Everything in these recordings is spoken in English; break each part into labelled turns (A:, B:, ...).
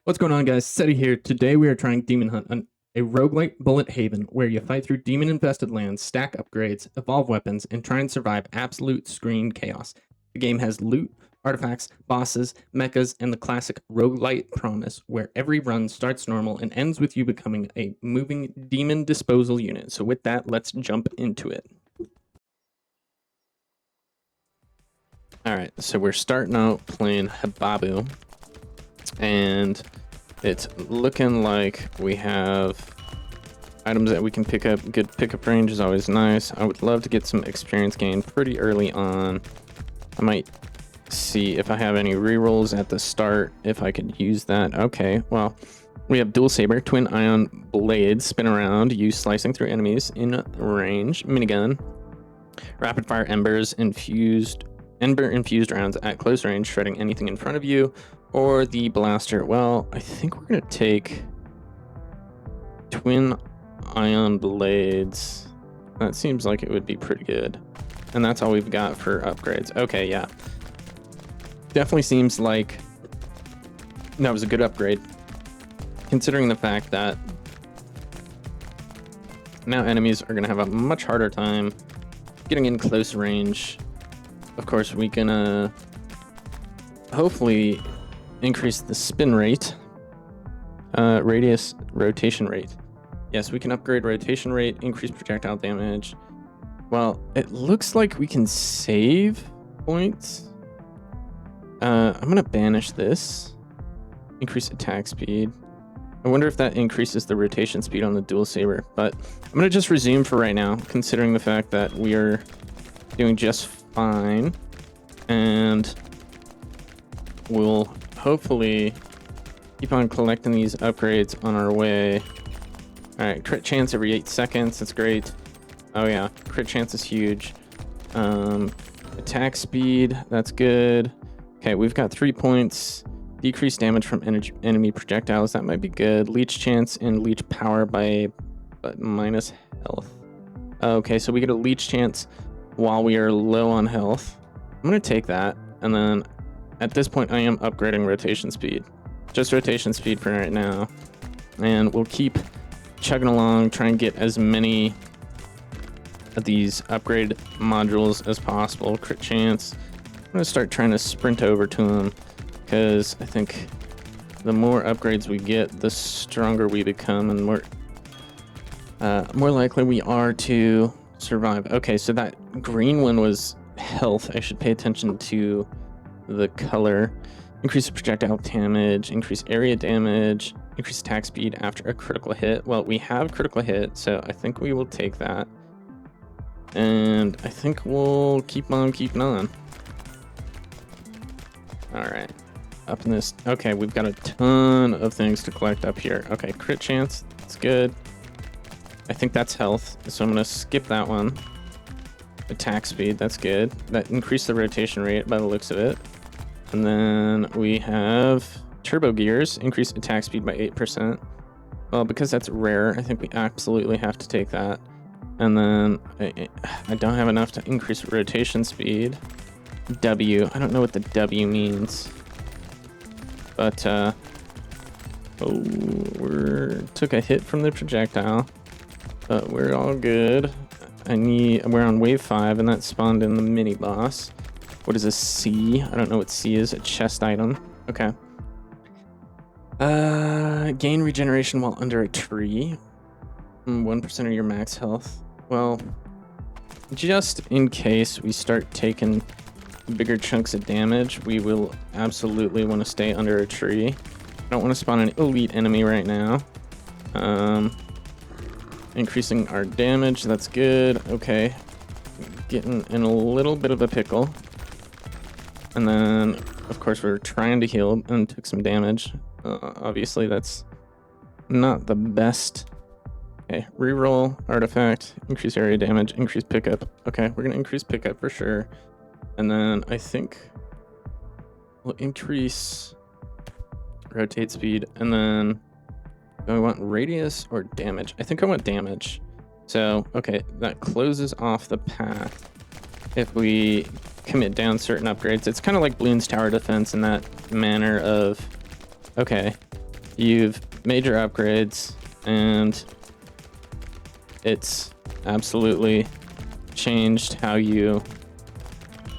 A: What's going on, guys? Seti here. Today we are trying Demon Hunt, a roguelite bullet haven where you fight through demon-infested lands, stack upgrades, evolve weapons, and try and survive absolute screen chaos. The game has loot, artifacts, bosses, mechas, and the classic roguelite promise where every run starts normal and ends with you becoming a moving demon disposal unit. So with that, let's jump into it. Alright, so we're starting out playing Hababu. And it's looking like we have items that we can pick up. Good pickup range is always nice. I would love to get some experience gain pretty early on. I might see if I have any rerolls at the start, if I could use that. Okay, well, we have dual saber, twin ion blades, spin around, use slicing through enemies in range, minigun, rapid fire embers, ember infused rounds at close range, shredding anything in front of you. Or the blaster. Well, I think we're gonna take twin ion blades. That seems like it would be pretty good. And that's all we've got for upgrades. Okay, yeah. Definitely seems like that was a good upgrade, considering the fact that now enemies are gonna have a much harder time getting in close range. Of course, we can hopefully increase the spin rate, radius, rotation rate. Yes, we can upgrade rotation rate, increase projectile damage. Well, it looks like we can save points. I'm gonna banish this. Increase attack speed. I wonder if that increases the rotation speed on the dual saber, but I'm gonna just resume for right now, considering the fact that we are doing just fine, and we'll hopefully keep on collecting these upgrades on our way. Alright, crit chance every 8 seconds. That's great. Oh yeah, crit chance is huge. Attack speed, that's good. Okay, we've got 3 points. Decreased damage from enemy projectiles, that might be good. Leech chance and leech power by minus health. Okay, so we get a leech chance while we are low on health. I'm gonna take that, and then at this point, I am upgrading rotation speed. Just rotation speed for right now. And we'll keep chugging along, try and get as many of these upgrade modules as possible. Crit chance. I'm going to start trying to sprint over to them, because I think the more upgrades we get, the stronger we become and more likely we are to survive. Okay, so that green one was health. I should pay attention to the color. Increase projectile damage, increase area damage, increase attack speed after a critical hit. Well, we have critical hit, so I think we will take that. And I think we'll keep on keeping on. Alright. Up in this. Okay, we've got a ton of things to collect up here. Okay, crit chance. That's good. I think that's health, so I'm going to skip that one. Attack speed, that's good. That increased the rotation rate by the looks of it. And then we have turbo gears, increase attack speed by 8%. Well, because that's rare, I think we absolutely have to take that. And then I don't have enough to increase rotation speed. W, I don't know what the W means. But, oh, took a hit from the projectile. But we're all good. We're on wave 5, and that spawned in the mini boss. What is a C? I don't know what C is. A chest item. Okay. Gain regeneration while under a tree. 1% of your max health. Well, just in case we start taking bigger chunks of damage, we will absolutely want to stay under a tree. I don't want to spawn an elite enemy right now. Increasing our damage, that's good. Okay. Getting in a little bit of a pickle. And then, of course, we're trying to heal and took some damage. Obviously, that's not the best. Okay, reroll, artifact, increase area damage, increase pickup. Okay, we're going to increase pickup for sure. And then I think we'll increase rotate speed. And then do I want radius or damage? I think I want damage. So, okay, that closes off the path if we commit down certain upgrades. It's kind of like Bloons Tower Defense in that manner of, okay, you've made your upgrades, and it's absolutely changed how you,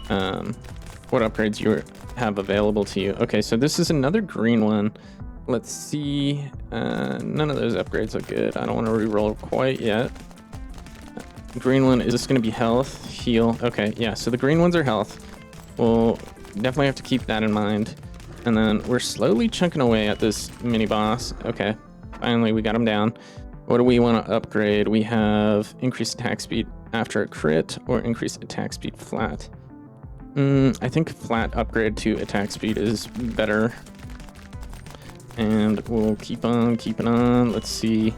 A: what upgrades you have available to you. Okay, so this is another green one. Let's see. None of those upgrades look good. I don't want to re-roll quite yet. Green one, is this going to be health, heal? Okay, yeah, so the green ones are health. We'll definitely have to keep that in mind. And then we're slowly chunking away at this mini boss. Okay, finally we got him down. What do we want to upgrade? We have increased attack speed after a crit or increased attack speed flat. I think flat upgrade to attack speed is better. And we'll keep on keeping on. Let's see.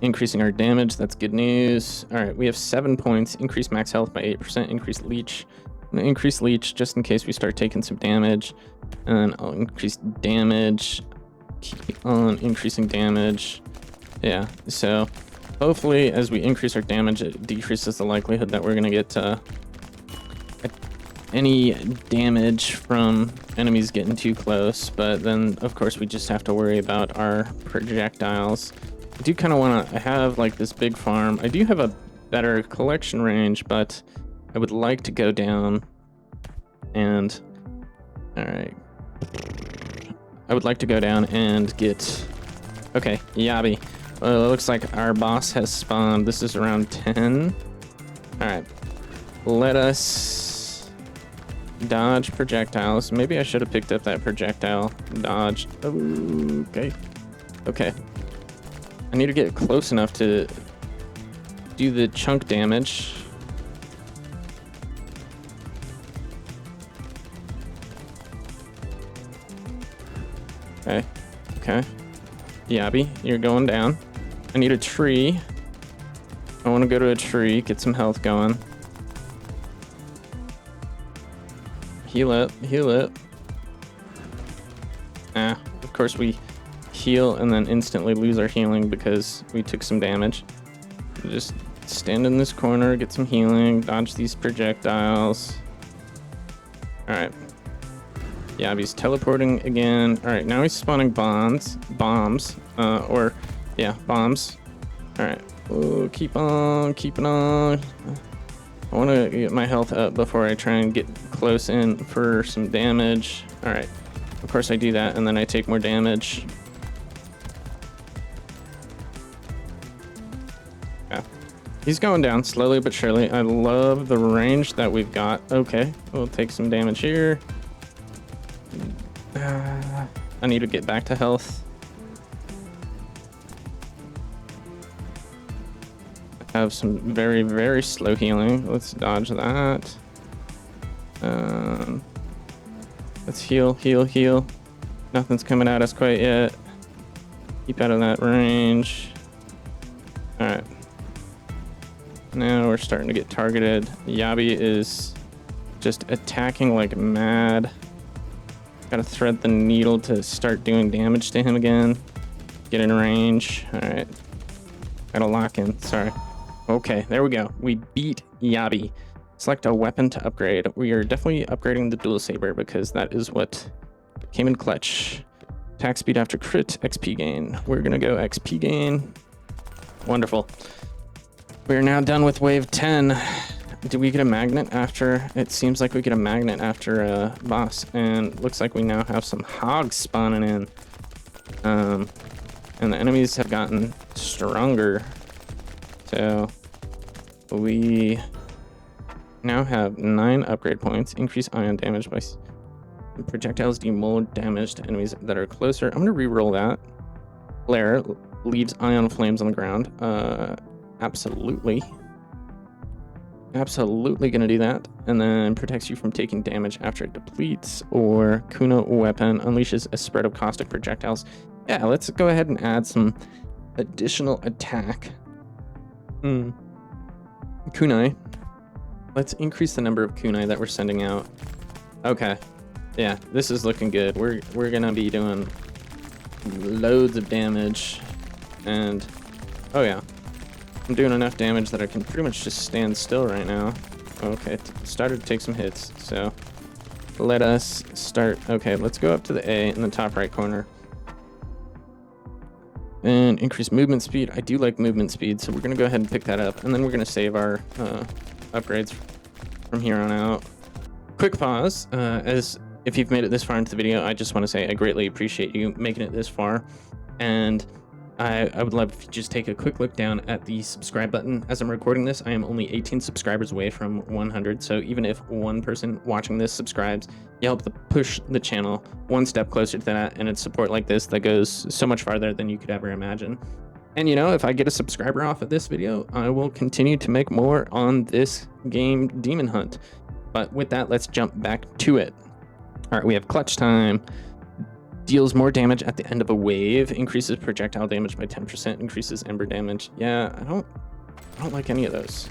A: Increasing our damage, that's good news. All right, we have 7 points. Increase max health by 8%. Increase leech. I'm gonna increase leech just in case we start taking some damage. And I'll increase damage. Keep on increasing damage. Yeah, so hopefully as we increase our damage, it decreases the likelihood that we're gonna get any damage from enemies getting too close. But then, of course, we just have to worry about our projectiles. I do kind of want to have like this big farm. I do have a better collection range, but I would like to go down and, all right. I would like to go down and get, okay, Yabi. Well, it looks like our boss has spawned. This is around 10. All right, let us dodge projectiles. Maybe I should have picked up that projectile dodge. Okay, okay. I need to get close enough to do the chunk damage. Okay, okay. Yabi, you're going down. I need a tree. I want to go to a tree, get some health going. Heal it, heal it. Ah, of course we heal and then instantly lose our healing because we took some damage. Just stand in this corner, get some healing, dodge these projectiles. All right. Yeah, he's teleporting again. All right, now he's spawning bombs. All right. Oh, keep on, keeping on. I want to get my health up before I try and get close in for some damage. All right. Of course I do that, and then I take more damage. Yeah. He's going down slowly but surely. I love the range that we've got. Okay, we'll take some damage here. I need to get back to health. I have some very, very slow healing. Let's dodge that. Let's heal, heal, heal. Nothing's coming at us quite yet. Keep out of that range. All right. Now we're starting to get targeted. Yabi is just attacking like mad. Gotta thread the needle to start doing damage to him again. Get in range. All right. Gotta lock in. Sorry. Okay, there we go. We beat Yabi. Select a weapon to upgrade. We are definitely upgrading the dual saber because that is what came in clutch. Attack speed after crit, XP gain. We're gonna go XP gain. Wonderful. We're now done with wave 10. Did we get a magnet after? It seems like we get a magnet after a boss, and looks like we now have some hogs spawning in. And the enemies have gotten stronger. So we now have 9 upgrade points. Increase ion damage by projectiles deal more damage to enemies that are closer. I'm gonna re-roll that. Flare leaves ion flames on the ground. Absolutely. Absolutely gonna do that. And then protects you from taking damage after it depletes, or Kuno weapon unleashes a spread of caustic projectiles. Yeah, let's go ahead and add some additional attack. Kunai. Let's increase the number of kunai that we're sending out. Okay. Yeah, this is looking good. We're gonna be doing loads of damage. And oh yeah. I'm doing enough damage that I can pretty much just stand still right now. Okay, started to take some hits, so let us start. Okay, let's go up to the A in the top right corner. And increase movement speed. I do like movement speed, so we're going to go ahead and pick that up. And then we're going to save our upgrades from here on out. Quick pause. As if you've made it this far into the video, I just want to say I greatly appreciate you making it this far. And I would love if you just take a quick look down at the subscribe button. As I'm recording this, I am only 18 subscribers away from 100. So even if one person watching this subscribes, you help to push the channel one step closer to that. And it's support like this that goes so much farther than you could ever imagine. And you know, if I get a subscriber off of this video, I will continue to make more on this game, Demon Hunt. But with that, let's jump back to it. All right, we have clutch time. Deals more damage at the end of a wave, increases projectile damage by 10%, increases ember damage. Yeah, I don't like any of those.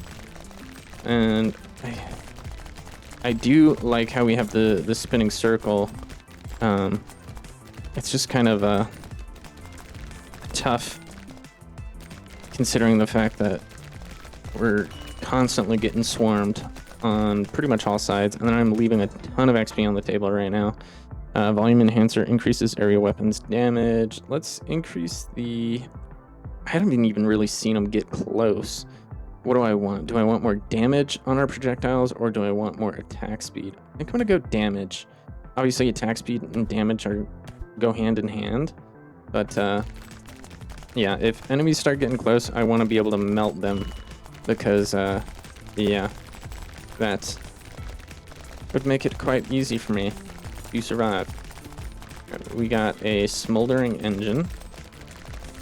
A: And I do like how we have the spinning circle. It's just kind of tough considering the fact that we're constantly getting swarmed on pretty much all sides, and then I'm leaving a ton of XP on the table right now. Volume enhancer increases area weapons damage. Let's increase the... I haven't even really seen them get close. What do I want? Do I want more damage on our projectiles, or do I want more attack speed? I think I'm gonna go damage. Obviously attack speed and damage go hand in hand, but yeah, if enemies start getting close, I want to be able to melt them, because yeah, that would make it quite easy for me to survive. We got a smoldering engine,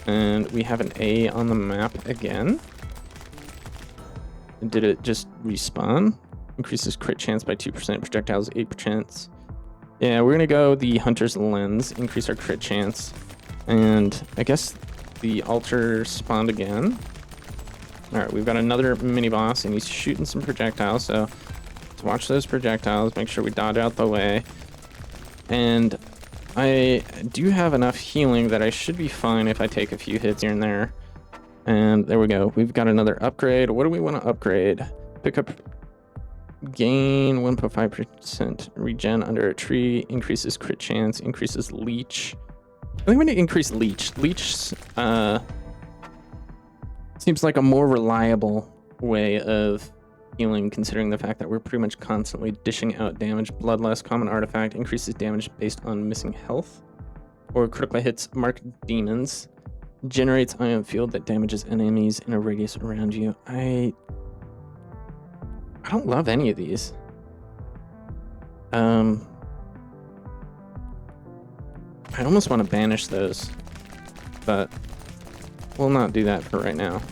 A: and we have an A on the map again. Did it just respawn? Increases crit chance by 2%, projectiles 8%. Yeah, we're gonna go the hunter's lens, increase our crit chance, and I guess the altar spawned again. All right, we've got another mini boss, and he's shooting some projectiles, so let's watch those projectiles, make sure we dodge out the way. And I do have enough healing that I should be fine if I take a few hits here and there. And there we go. We've got another upgrade. What do we want to upgrade? Pick up gain 1.5% regen under a tree, increases crit chance, increases leech. I think I'm going to increase leech. Leech seems like a more reliable way of healing, considering the fact that we're pretty much constantly dishing out damage. Bloodlust, common artifact, increases damage based on missing health or critical hits marked demons. Generates ion field that damages enemies in a radius around you. I don't love any of these. I almost want to banish those, but we'll not do that for right now.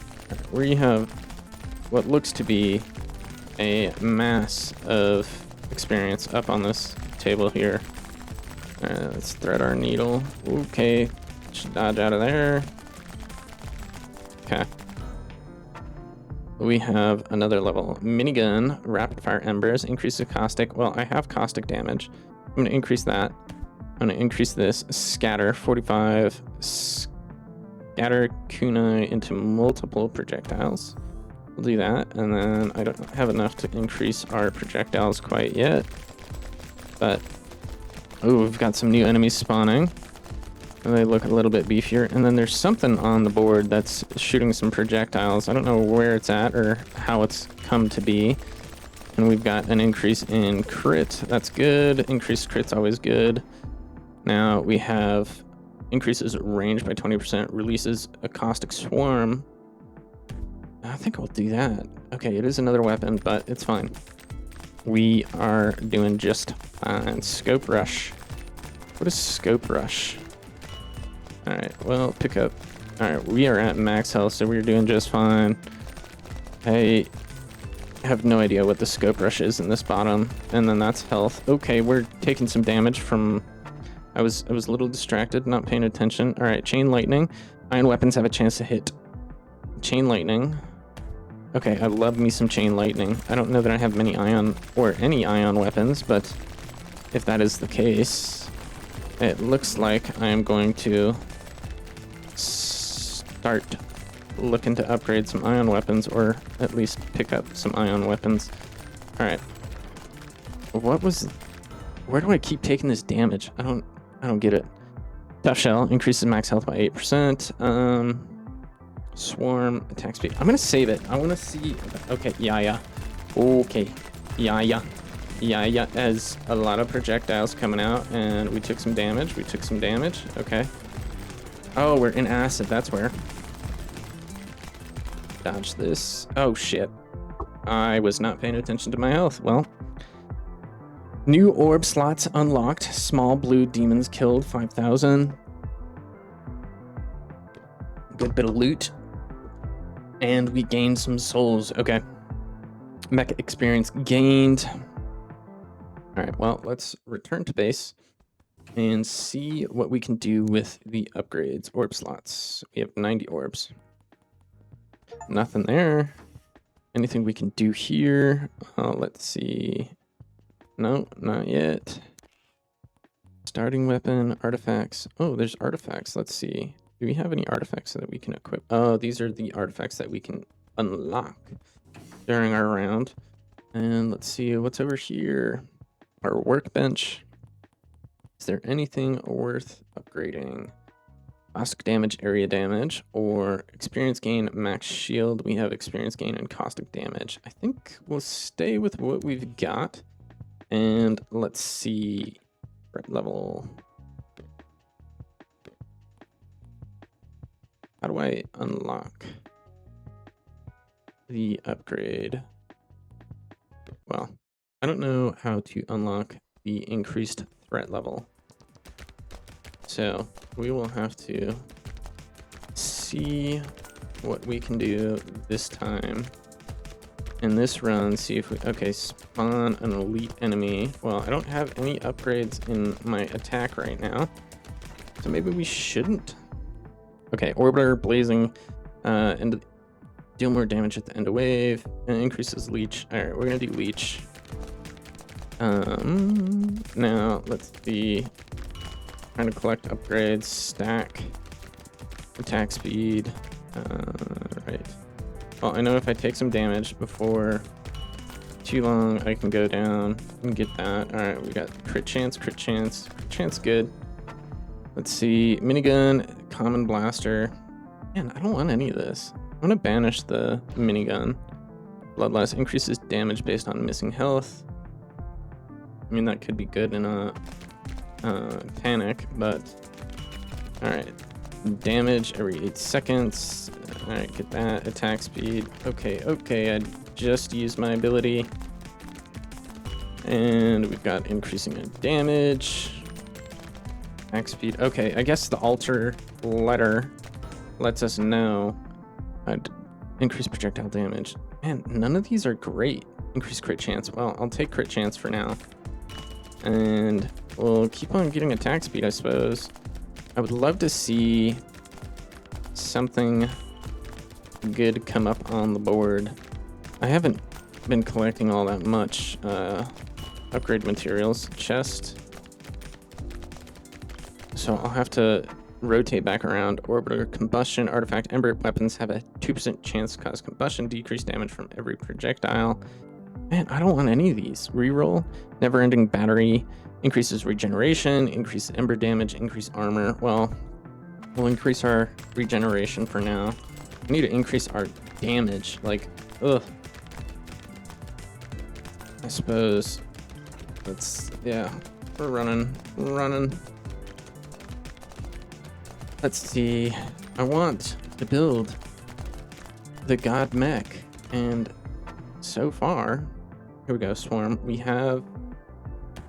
A: We have what looks to be a mass of experience up on this table here. Let's thread our needle. Okay, should dodge out of there. Okay. We have another level. Minigun, rapid fire embers, increases caustic. Well, I have caustic damage. I'm going to increase that. I'm going to increase this. Scatter, 45. Scatter kunai into multiple projectiles. We'll do that, and then I don't have enough to increase our projectiles quite yet. But, oh, we've got some new enemies spawning. And they look a little bit beefier. And then there's something on the board that's shooting some projectiles. I don't know where it's at or how it's come to be. And we've got an increase in crit. That's good. Increased crit's always good. Now we have increases range by 20%, releases a caustic swarm. I think I'll do that. Okay, it is another weapon, but it's fine. We are doing just fine. Scope rush. What is scope rush? All right, well, pick up. All right, we are at max health, so we're doing just fine. I have no idea what the scope rush is in this bottom, and then that's health. Okay, we're taking some damage from... I was a little distracted, not paying attention. All right, chain lightning. Ion weapons have a chance to hit. Chain lightning. Okay, I love me some chain lightning. I don't know that I have many ion or any ion weapons, but if that is the case, it looks like I am going to start looking to upgrade some ion weapons, or at least pick up some ion weapons. All right. Where do I keep taking this damage? I don't get it. Tough Shell increases max health by 8%. Swarm attack speed. I'm gonna save it. I want to see. Okay, yeah. Okay, yeah. As a lot of projectiles coming out, and we took some damage. Okay. Oh, we're in acid. That's where. Dodge this. Oh shit. I was not paying attention to my health. Well. New orb slots unlocked. Small blue demons killed. 5,000. Good bit of loot. And we gained some souls. Okay. Mecha experience gained. Alright, well, let's return to base and see what we can do with the upgrades. Orb slots. We have 90 orbs. Nothing there. Anything we can do here? Let's see. No, not yet. Starting weapon, artifacts. Oh, there's artifacts. Let's see. Do we have any artifacts that we can equip? Oh, these are the artifacts that we can unlock during our round. And let's see what's over here. Our workbench. Is there anything worth upgrading? Caustic damage, area damage, or experience gain, max shield. We have experience gain and caustic damage. I think we'll stay with what we've got. And let's see. Threat level. How do I unlock the upgrade? Well, I don't know how to unlock the increased threat level. So we will have to see what we can do this time. In this run, see if we, okay, spawn an elite enemy. Well, I don't have any upgrades in my attack right now. So maybe we shouldn't. Okay, Orbiter, Blazing, and deal more damage at the end of wave, and increases Leech. Alright, we're gonna do Leech. Now, let's see. Trying to collect upgrades, stack, attack speed. Right. Well, I know if I take some damage before too long, I can go down and get that. Alright, we got crit chance, good. Let's see, minigun, common blaster. Man, I don't want any of this. I'm gonna banish the minigun. Bloodlust increases damage based on missing health. I mean, that could be good in a panic, but alright. Damage every 8 seconds. Alright, get that. Attack speed. Okay, I just used my ability. And we've got increasing damage. Attack speed. Okay, I guess the alter letter lets us know. Increase projectile damage. Man, none of these are great. Increase crit chance. Well, I'll take crit chance for now. And we'll keep on getting attack speed, I suppose. I would love to see something good come up on the board. I haven't been collecting all that much upgrade materials. Chest. So I'll have to rotate back around. Orbiter, combustion, artifact, ember weapons have a 2% chance to cause combustion, decrease damage from every projectile. Man, I don't want any of these. Reroll, never-ending battery, increases regeneration, increase ember damage, increase armor. Well, we'll increase our regeneration for now. We need to increase our damage. Like, ugh. I suppose. Yeah, we're running. Let's see. I want to build the god mech, and so far, here we go, swarm. We have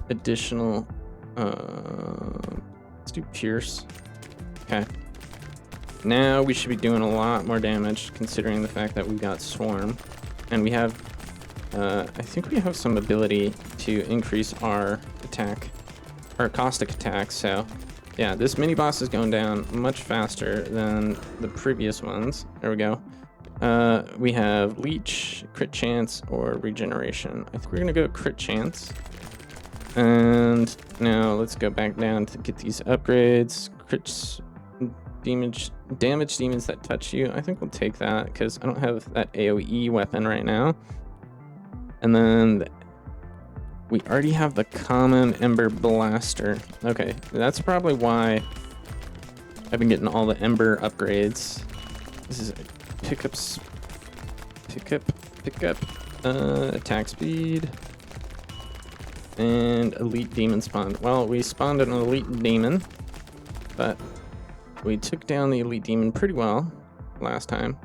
A: additional. Let's do pierce. Okay. Now we should be doing a lot more damage, considering the fact that we got swarm, and we have. I think we have some ability to increase our attack, our caustic attack. So. Yeah, this mini boss is going down much faster than the previous ones. There we go. We have leech, crit chance, or regeneration. I think we're gonna go crit chance. And now let's go back down to get these upgrades. Crits, damage demons that touch you. I think we'll take that because I don't have that AoE weapon right now. And then we already have the common Ember Blaster. Okay, that's probably why I've been getting all the Ember upgrades. This is pickup, attack speed, and elite demon spawn. Well, we spawned an elite demon, but we took down the elite demon pretty well last time.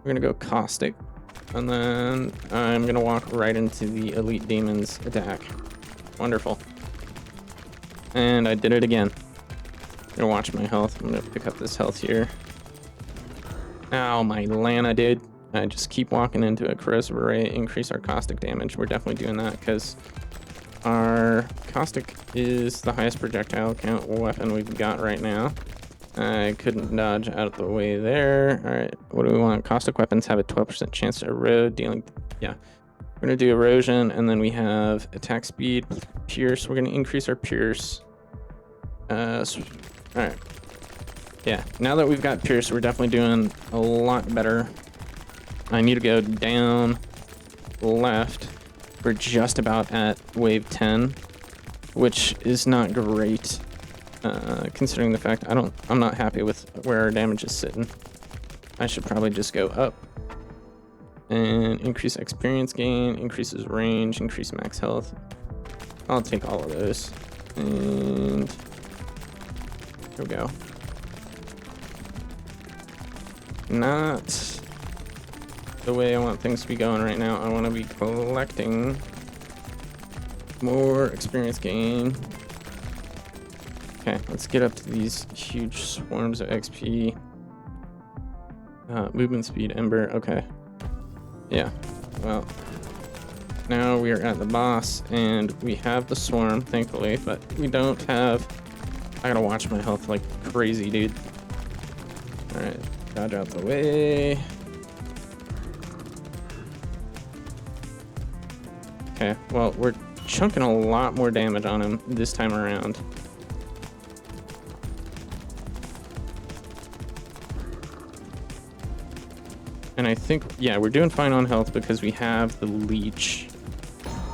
A: We're gonna go caustic, and then I'm gonna walk right into the elite demon's attack. Wonderful. And I did it again. I'm gonna watch my health. I'm gonna pick up this health here. Ow, my Lana, dude. I just keep walking into a corrosive array, increase our caustic damage. We're definitely doing that because our caustic is the highest projectile count weapon we've got right now. I couldn't dodge out of the way there. All right, what do we want? Caustic weapons have a 12% chance to erode, dealing, yeah. We're gonna do erosion, and then we have attack speed, pierce. We're gonna increase our pierce. All right. Yeah, now that we've got pierce, we're definitely doing a lot better. I need to go down left. We're just about at wave 10, which is not great, considering the fact I'm not happy with where our damage is sitting. I should probably just go up and increase experience gain, increases range, increase max health. I'll take all of those. And here we go. Not the way I want things to be going right now. I want to be collecting more experience gain. Okay, let's get up to these huge swarms of XP. Movement speed, Ember, okay. Yeah, well, now we are at the boss, and we have the swarm, thankfully, but we don't have... I gotta watch my health like crazy, dude. Alright, dodge out the way. Okay, well, we're chunking a lot more damage on him this time around. And I think, yeah, we're doing fine on health because we have the leech.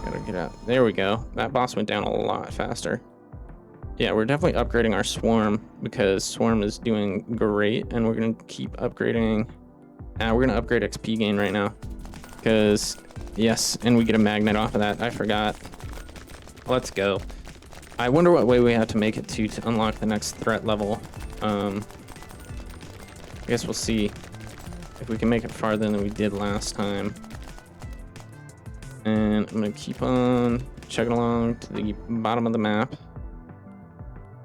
A: Gotta get out. There we go. That boss went down a lot faster. Yeah, we're definitely upgrading our swarm because swarm is doing great, and we're gonna keep upgrading. We're gonna upgrade XP gain right now because, yes, and we get a magnet off of that. I forgot. Let's go. I wonder what way we have to make it to unlock the next threat level. I guess we'll see if we can make it farther than we did last time. And I'm gonna keep on chugging along to the bottom of the map.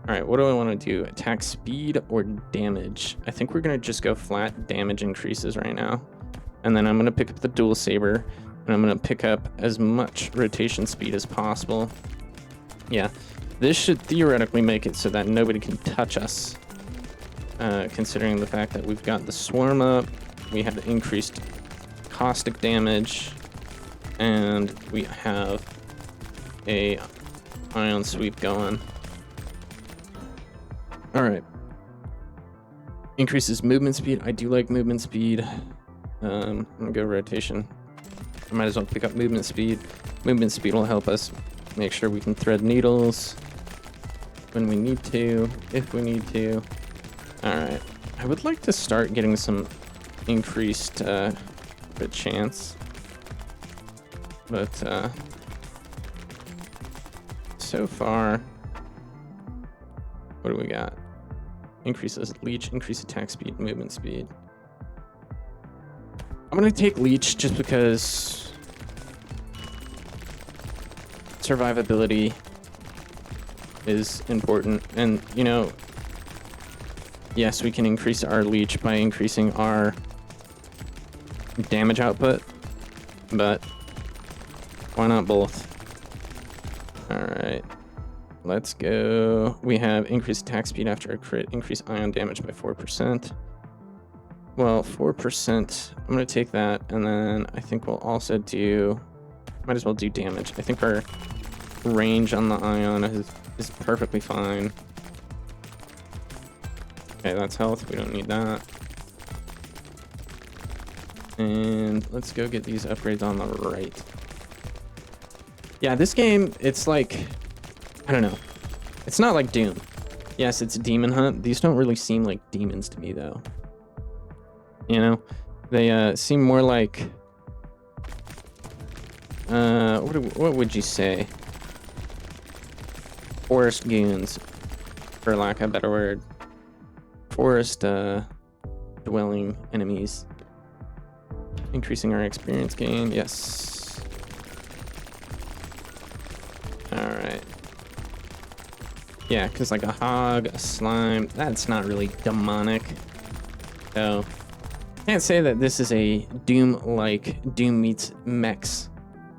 A: All right, what do I want to do? Attack speed or damage? I think we're gonna just go flat damage increases right now. And then I'm gonna pick up the dual saber, and I'm gonna pick up as much rotation speed as possible. Yeah, this should theoretically make it so that nobody can touch us, considering the fact that we've got the swarm up, we have increased caustic damage, and we have a ion sweep going. All right. Increases movement speed. I do like movement speed. I'm gonna go rotation. I might as well pick up movement speed. Movement speed will help us make sure we can thread needles when we need to, if we need to. All right. I would like to start getting some increased chance, but so far, what do we got? Increases leech, increase attack speed, movement speed. I'm gonna take leech just because survivability is important, and you know, yes, we can increase our leech by increasing our damage output, but why not both? All right, let's go. We have increased attack speed after a crit, increase ion damage by 4%. Well, 4%, I'm gonna take that, and then I think we'll also do, might as well do damage. I think our range on the ion is perfectly fine. Okay, that's health, we don't need that. And let's go get these upgrades on the right. Yeah, this game, it's like, I don't know. It's not like Doom. Yes, it's Demon Hunt. These don't really seem like demons to me, though. You know? They seem more like... what would you say? Forest goons, for lack of a better word. Forest, dwelling enemies. Increasing our experience gain, yes. Alright. Yeah, because like a hog, a slime, that's not really demonic. So, can't say that this is a Doom-like, Doom meets mechs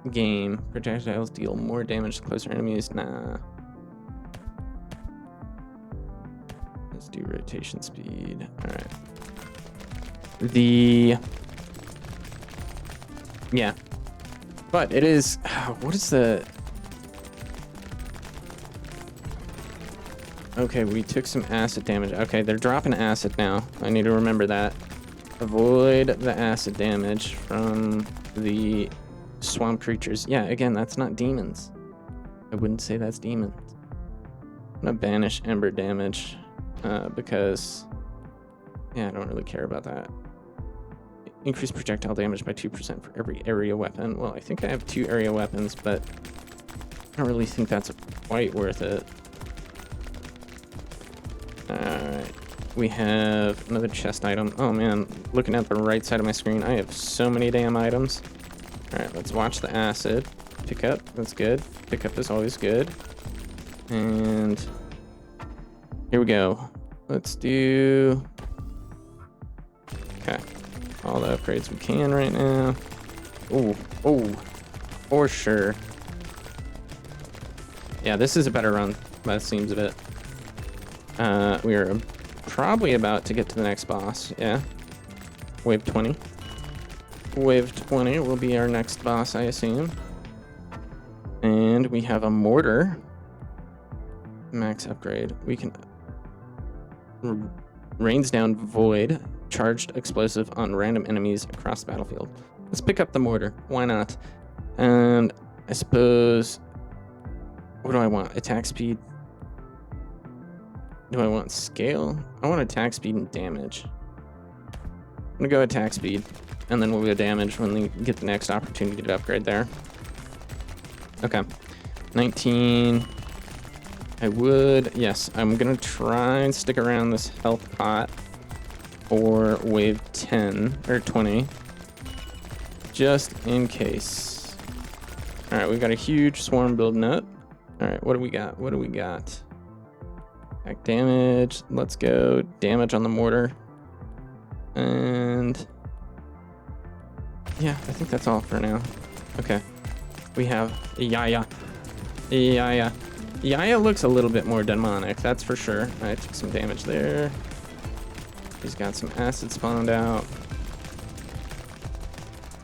A: game. Projectiles deal more damage to closer enemies. Nah. Let's do rotation speed. Alright. Yeah. But it is... what is the... Okay, we took some acid damage. Okay, they're dropping acid now. I need to remember that. Avoid the acid damage from the swamp creatures. Yeah, again, that's not demons. I wouldn't say that's demons. I'm gonna banish ember damage because, yeah, I don't really care about that. Increase projectile damage by 2% for every area weapon. Well, I think I have 2 area weapons, but I don't really think that's quite worth it. Alright, we have another chest item. Oh man, looking at the right side of my screen, I have so many damn items. Alright, let's watch the acid. Pick up, that's good. Pick up is always good. And here we go. Let's do... Okay, all the upgrades we can right now. Oh, for sure. Yeah, this is a better run by the seams of it. We are probably about to get to the next boss, yeah. Wave 20. Wave 20 will be our next boss, I assume. And we have a mortar. Max upgrade. We can... Rains down void. Charged explosive on random enemies across the battlefield. Let's pick up the mortar. Why not? And I suppose... What do I want? Attack speed? Do I want scale? I want attack speed and damage. I'm gonna go attack speed, and then we'll go damage when we get the next opportunity to upgrade there. Okay. 19. I would... Yes, I'm gonna try and stick around this health pot for wave 10, or 20. Just in case. Alright, we've got a huge swarm building up. Alright, what do we got? What do we got? Attack damage. Let's go. Damage on the mortar. And... yeah, I think that's all for now. Okay. We have Yaya. Yaya. Yaya looks a little bit more demonic, that's for sure. I took some damage there. He's got some acid spawned out.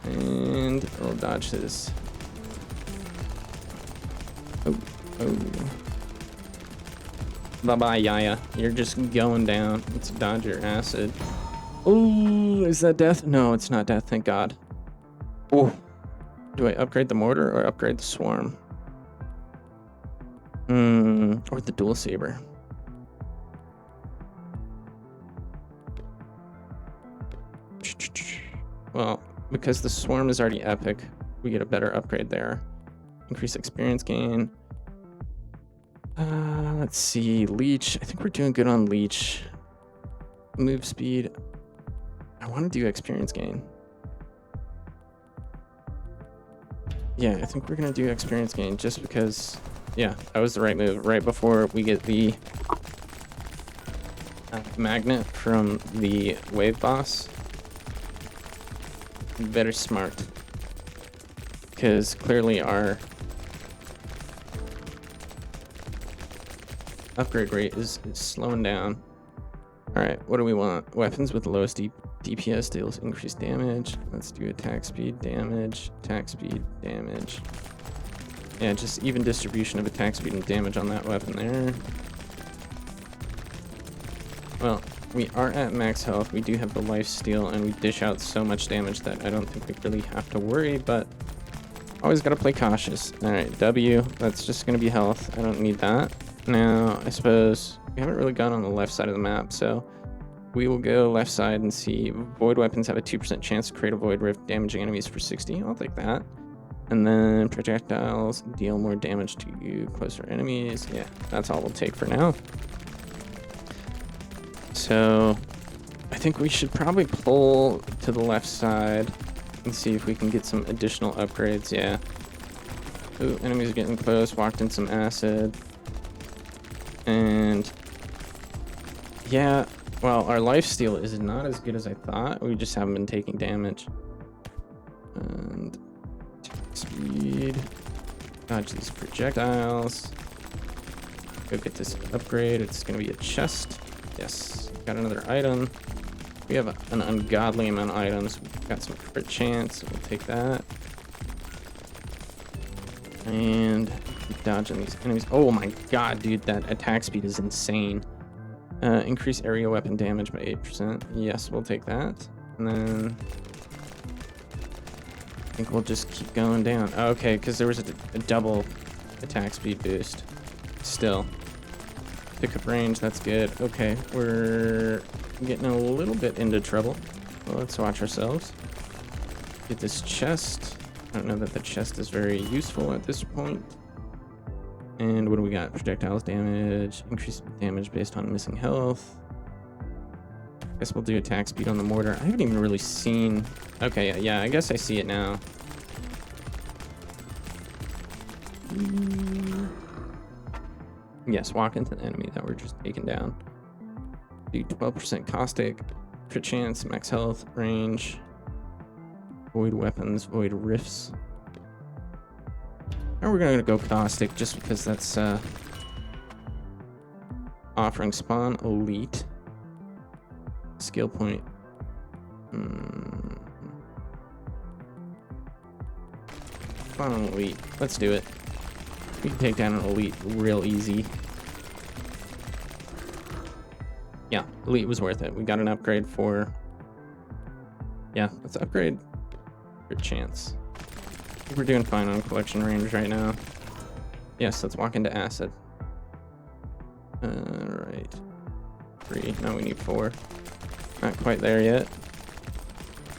A: And I'll dodge his... Oh. Bye-bye, Yaya. You're just going down. Let's dodge your acid. Oh, is that death? No, it's not death, thank God. Oh. Do I upgrade the mortar or upgrade the swarm? Or the dual saber. Well, because the swarm is already epic, we get a better upgrade there. Increase experience gain. Let's see, leech. I think we're doing good on leech. Move speed. I want to do experience gain. Yeah, I think we're gonna do experience gain just because, yeah, that was the right move. Right before we get the magnet from the wave boss. Better smart. Because clearly our upgrade rate is slowing down. Alright, what do we want? Weapons with the lowest DPS deals increased damage. Let's do attack speed, damage, attack speed, damage. Yeah, just even distribution of attack speed and damage on that weapon there. Well, we are at max health. We do have the life steal, and we dish out so much damage that I don't think we really have to worry, but always gotta play cautious. Alright, W, that's just gonna be health. I don't need that. Now, I suppose we haven't really gone on the left side of the map, so we will go left side and see void weapons have a 2% chance to create a void rift, damaging enemies for 60. I'll take that. And then projectiles deal more damage to you, closer enemies. Yeah, that's all we'll take for now. So I think we should probably pull to the left side and see if we can get some additional upgrades. Yeah. Ooh, enemies are getting close. Walked in some acid. And yeah, well, our lifesteal is not as good as I thought. We just haven't been taking damage. And speed. Dodge these projectiles. Go get this upgrade. It's going to be a chest. Yes. Got another item. We have an ungodly amount of items. We've got some crit chance. We'll take that. And keep dodging these enemies. Oh my god, dude. That attack speed is insane. Increase area weapon damage by 8%. Yes, we'll take that. And then I think we'll just keep going down. Okay, because there was a double attack speed boost. Still. Pickup range, that's good. Okay, we're getting a little bit into trouble. Well, let's watch ourselves. Get this chest. I don't know that the chest is very useful at this point. And what do we got? Projectiles damage, increased damage based on missing health. Guess we'll do attack speed on the mortar. I haven't even really seen... Okay, yeah, I guess I see it now. Yes, walk into the enemy that we're just taking down. Do 12% caustic, crit chance, max health, range, void weapons, void rifts. Now we're gonna go caustic just because that's offering spawn elite. Skill point. Spawn elite. Let's do it. We can take down an elite real easy. Yeah, elite was worth it. We got an upgrade for... Yeah, let's upgrade for chance. I think we're doing fine on collection range right now. Yes, let's walk into acid. Alright. 3. Now we need 4. Not quite there yet.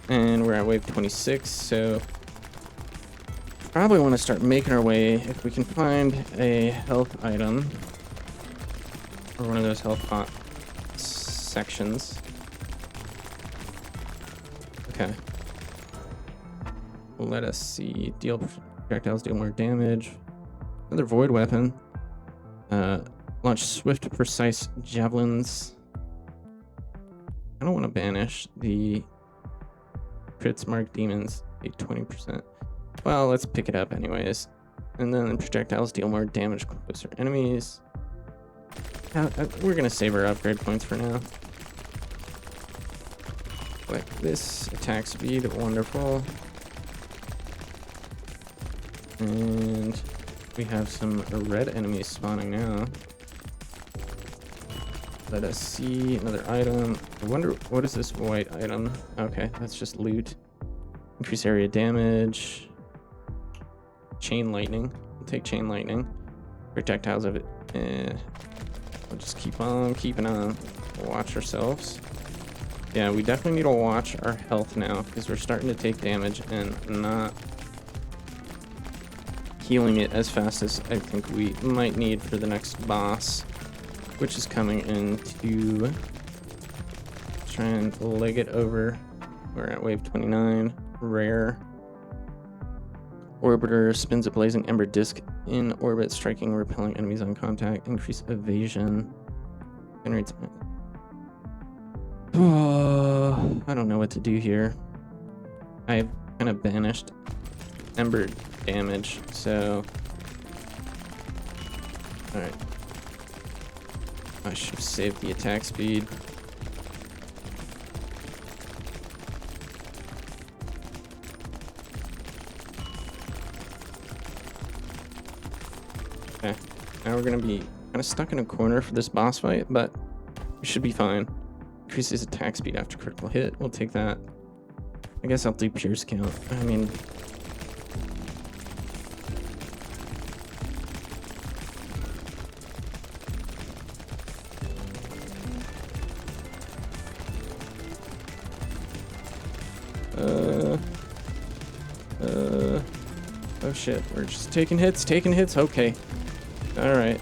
A: And we're at wave 26, so... Probably want to start making our way if we can find a health item or one of those health pot sections. Okay. Let us see. Deal projectiles, deal more damage. Another void weapon. Launch swift, precise javelins. I don't want to banish the crits mark demons. 20%. Well, let's pick it up anyways. And then projectiles deal more damage closer enemies. We're gonna save our upgrade points for now. Like this, attack speed, wonderful. And we have some red enemies spawning now. Let us see another item. I wonder, what is this white item? Okay, that's just loot. Increase area damage. Chain lightning. We'll take chain lightning. Projectiles of it. We'll just keep on keeping on. We'll watch ourselves. Yeah, we definitely need to watch our health now because we're starting to take damage and not healing it as fast as I think we might need for the next boss, which is coming in to try and leg it over. We're at wave 29. Rare. Orbiter spins a blazing ember disc in orbit, striking, repelling enemies on contact. Increase evasion. Generates. Oh, I don't know what to do here. I've kind of banished ember damage, so. Alright. I should have saved the attack speed. Okay, now we're gonna be kind of stuck in a corner for this boss fight, but we should be fine. Increases attack speed after critical hit. We'll take that. I guess I'll do Pierce count. I mean, Oh shit, we're just taking hits, okay. Alright.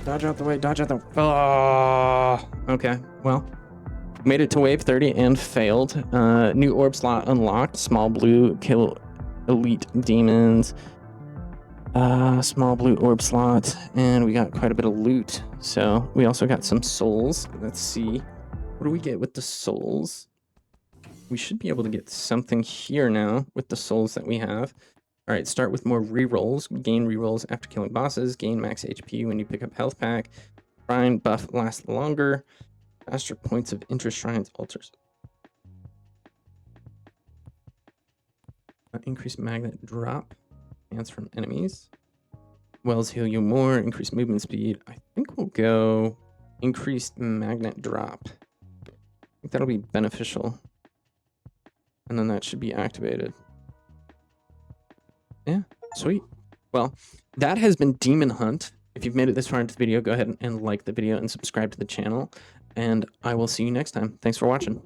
A: Dodge out the way, oh, okay, well. Made it to wave 30 and failed. New orb slot unlocked. Small blue, kill elite demons. Small blue orb slot, and we got quite a bit of loot. So we also got some souls. Let's see. What do we get with the souls? We should be able to get something here now with the souls that we have. All right, start with more rerolls. Gain rerolls after killing bosses. Gain max HP when you pick up health pack. Shrine buff lasts longer. Faster points of interest shrines altars. Increased magnet drop. Chance from enemies. Wells heal you more. Increased movement speed. I think we'll go increased magnet drop. I think that'll be beneficial. And then that should be activated. Yeah, sweet. Well, that has been Demon Hunt. If you've made it this far into the video, go ahead and like the video and subscribe to the channel. And I will see you next time. Thanks for watching.